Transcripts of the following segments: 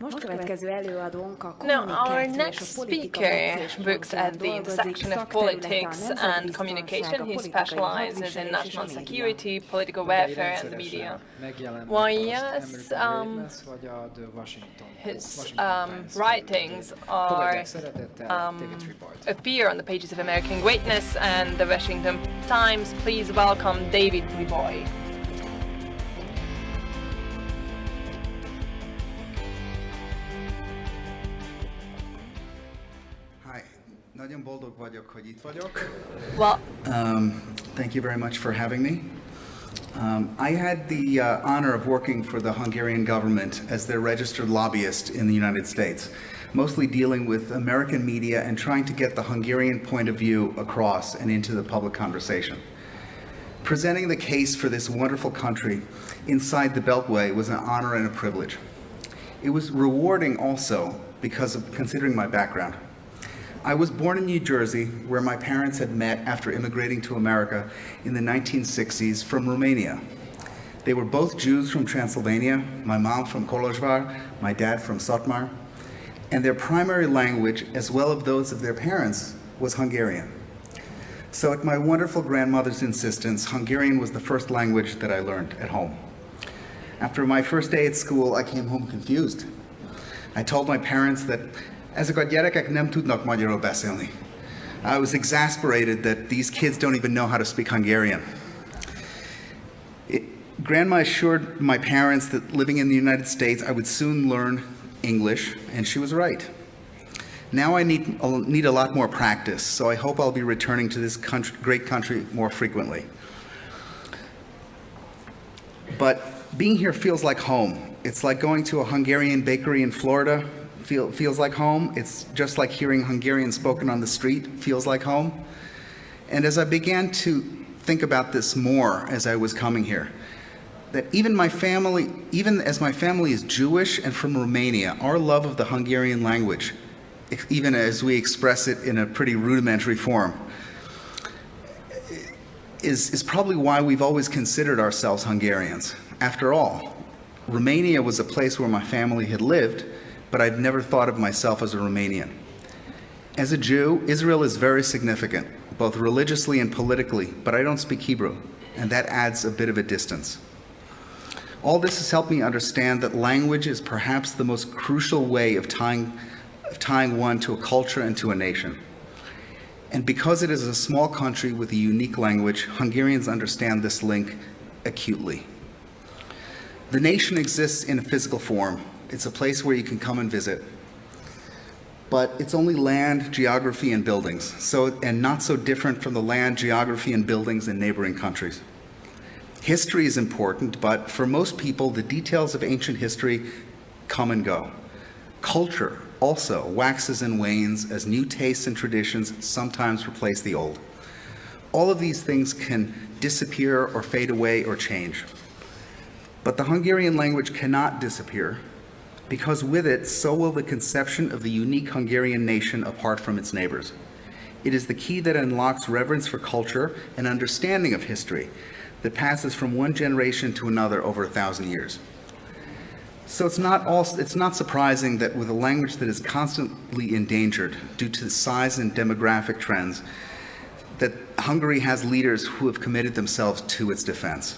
Now, our next speaker works at the intersection of politics and communication. He specializes in national security, political welfare, and the media. Why, yes, his writings appear on the pages of American Greatness and the Washington Times. Please welcome David Reaboi. Nagyon boldog vagyok, hogy itt vagyok. Well, thank you very much for having me. I had the honor of working for the Hungarian government as their registered lobbyist in the United States, mostly dealing with American media and trying to get the Hungarian point of view across and into the public conversation. Presenting the case for this wonderful country inside the Beltway was an honor and a privilege. It was rewarding also because of considering my background. I was born in New Jersey, where my parents had met after immigrating to America in the 1960s from Romania. They were both Jews from Transylvania, my mom from Kolozsvár, my dad from Szatmár, and their primary language, as well as those of their parents, was Hungarian. So at my wonderful grandmother's insistence, Hungarian was the first language that I learned at home. After my first day at school, I came home confused. I told my parents that ezek a gyerekek nem tudnak magyarul beszélni. I was exasperated that these kids don't even know how to speak Hungarian. Grandma assured my parents that living in the United States, I would soon learn English, and she was right. Now I need a lot more practice, so I hope I'll be returning to this great country more frequently. But being here feels like home. It's like going to a Hungarian bakery in Florida. Feels like home. It's just like hearing Hungarian spoken on the street, feels like home. And as I began to think about this more as I was coming here, that even as my family is Jewish and from Romania, our love of the Hungarian language, even as we express it in a pretty rudimentary form, is probably why we've always considered ourselves Hungarians. After all, Romania was a place where my family had lived, but I'd never thought of myself as a Romanian. As a Jew, Israel is very significant, both religiously and politically, but I don't speak Hebrew, and that adds a bit of a distance. All this has helped me understand that language is perhaps the most crucial way of tying one to a culture and to a nation. And because it is a small country with a unique language, Hungarians understand this link acutely. The nation exists in a physical form. It's a place where you can come and visit. But it's only land, geography, and buildings, and not so different from the land, geography, and buildings in neighboring countries. History is important, but for most people, the details of ancient history come and go. Culture also waxes and wanes as new tastes and traditions sometimes replace the old. All of these things can disappear or fade away or change. But the Hungarian language cannot disappear, because with it, so will the conception of the unique Hungarian nation apart from its neighbors. It is the key that unlocks reverence for culture and understanding of history that passes from one generation to another over 1,000 years. So it's not surprising that with a language that is constantly endangered due to the size and demographic trends, that Hungary has leaders who have committed themselves to its defense.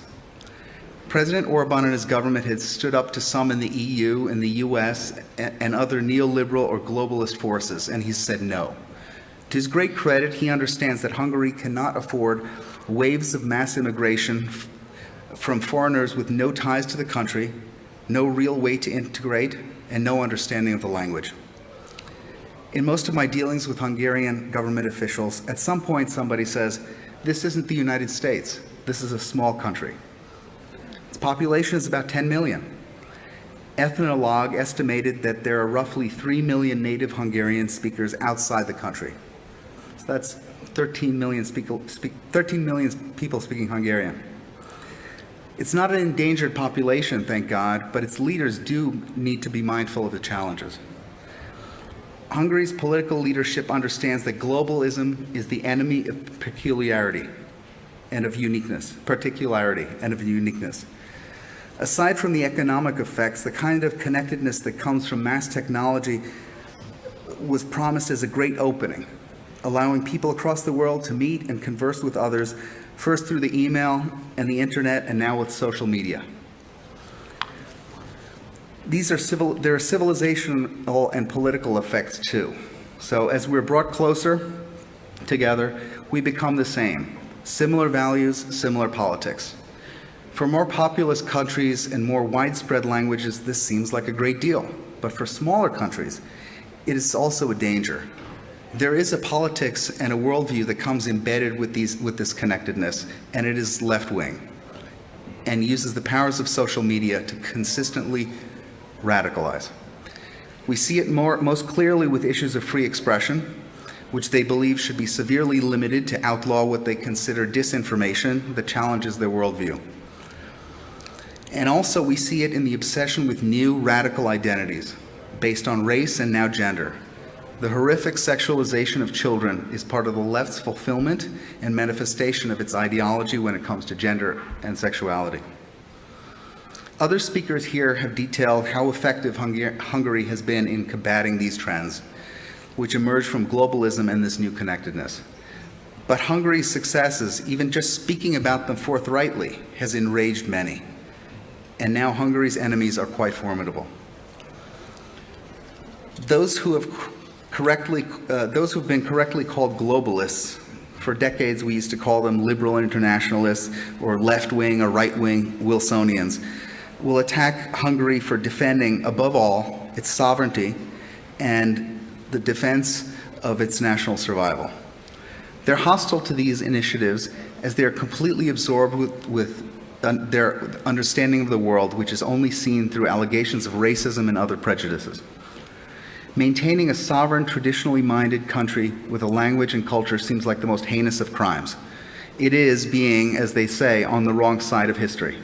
President Orbán and his government had stood up to some in the EU and the US and other neoliberal or globalist forces, and he said no. To his great credit, he understands that Hungary cannot afford waves of mass immigration from foreigners with no ties to the country, no real way to integrate, and no understanding of the language. In most of my dealings with Hungarian government officials, at some point somebody says, "This isn't the United States. This is a small country." Its population is about 10 million. Ethnologue estimated that there are roughly 3 million native Hungarian speakers outside the country. So that's 13 million people speaking Hungarian. It's not an endangered population, thank God, but its leaders do need to be mindful of the challenges. Hungary's political leadership understands that globalism is the enemy of particularity and of uniqueness. Aside from the economic effects, the kind of connectedness that comes from mass technology was promised as a great opening, allowing people across the world to meet and converse with others, first through the email and the internet, and now with social media. There are civilizational and political effects too. So as we're brought closer together, we become the same. Similar values, similar politics. For more populous countries and more widespread languages, this seems like a great deal. But for smaller countries, it is also a danger. There is a politics and a worldview that comes embedded with this connectedness, and it is left-wing, and uses the powers of social media to consistently radicalize. We see it most clearly with issues of free expression, which they believe should be severely limited to outlaw what they consider disinformation that challenges their worldview. And also we see it in the obsession with new radical identities based on race and now gender. The horrific sexualization of children is part of the left's fulfillment and manifestation of its ideology when it comes to gender and sexuality. Other speakers here have detailed how effective Hungary has been in combating these trends, which emerge from globalism and this new connectedness. But Hungary's successes, even just speaking about them forthrightly, has enraged many. And now Hungary's enemies are quite formidable. Those who have been correctly called globalists, for decades we used to call them liberal internationalists or left-wing or right-wing Wilsonians, will attack Hungary for defending, above all, its sovereignty and the defense of its national survival. They're hostile to these initiatives as they're completely absorbed with their understanding of the world, which is only seen through allegations of racism and other prejudices. Maintaining a sovereign, traditionally minded country with a language and culture seems like the most heinous of crimes. It is being, as they say, on the wrong side of history.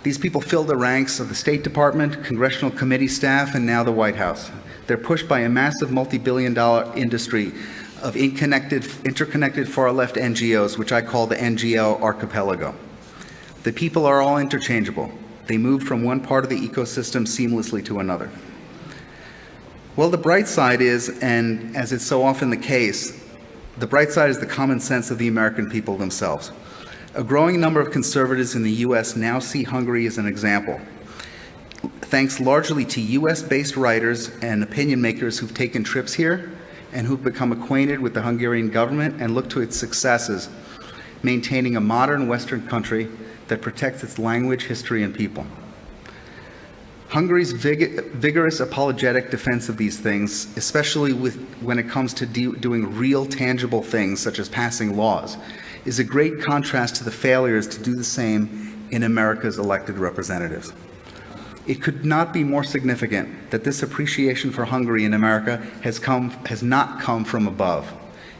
These people fill the ranks of the State Department, congressional committee staff, and now the White House. They're pushed by a massive multi-billion-dollar industry of interconnected far-left NGOs, which I call the NGO archipelago. The people are all interchangeable. They move from one part of the ecosystem seamlessly to another. Well, the bright side is, and as it's so often the case, the bright side is the common sense of the American people themselves. A growing number of conservatives in the U.S. now see Hungary as an example, thanks largely to U.S.-based writers and opinion makers who've taken trips here and who've become acquainted with the Hungarian government and look to its successes, maintaining a modern Western country that protects its language, history, and people. Hungary's vigorous apologetic defense of these things, especially when it comes to doing real tangible things such as passing laws, is a great contrast to the failures to do the same in America's elected representatives. It could not be more significant that this appreciation for Hungary in America has not come from above.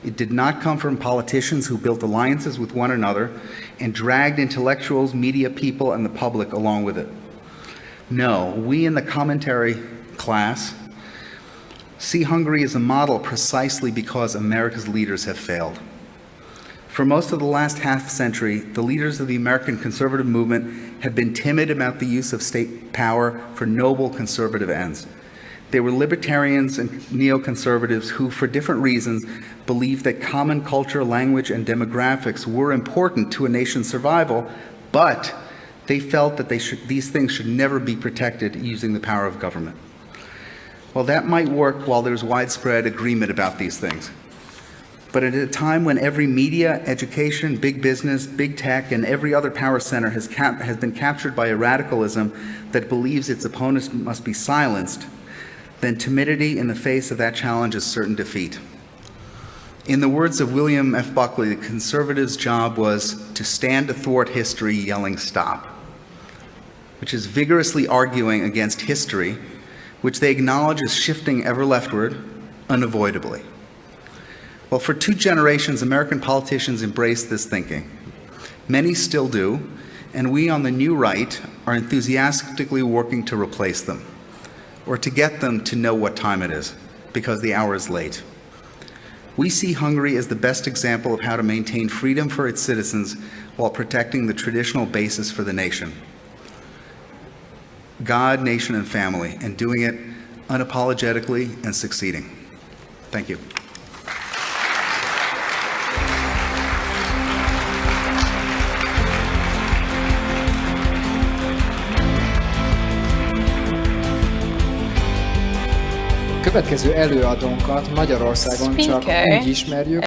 It did not come from politicians who built alliances with one another and dragged intellectuals, media people, and the public along with it. No, we in the commentary class see Hungary as a model precisely because America's leaders have failed. For most of the last half century, the leaders of the American conservative movement have been timid about the use of state power for noble conservative ends. They were libertarians and neoconservatives who, for different reasons, believed that common culture, language, and demographics were important to a nation's survival, but they felt that these things should never be protected using the power of government. Well, that might work while there's widespread agreement about these things. But at a time when every media, education, big business, big tech, and every other power center has been captured by a radicalism that believes its opponents must be silenced, then timidity in the face of that challenge is certain defeat. In the words of William F. Buckley, the conservatives' job was to stand athwart history yelling stop, which is vigorously arguing against history, which they acknowledge is shifting ever leftward, unavoidably. Well, for 2 generations, American politicians embraced this thinking. Many still do, and we on the new right are enthusiastically working to replace them, or to get them to know what time it is, because the hour is late. We see Hungary as the best example of how to maintain freedom for its citizens while protecting the traditional basis for the nation, God, nation, and family, and doing it unapologetically and succeeding. Thank you. Következő előadónkat Magyarországon csak úgy ismerjük,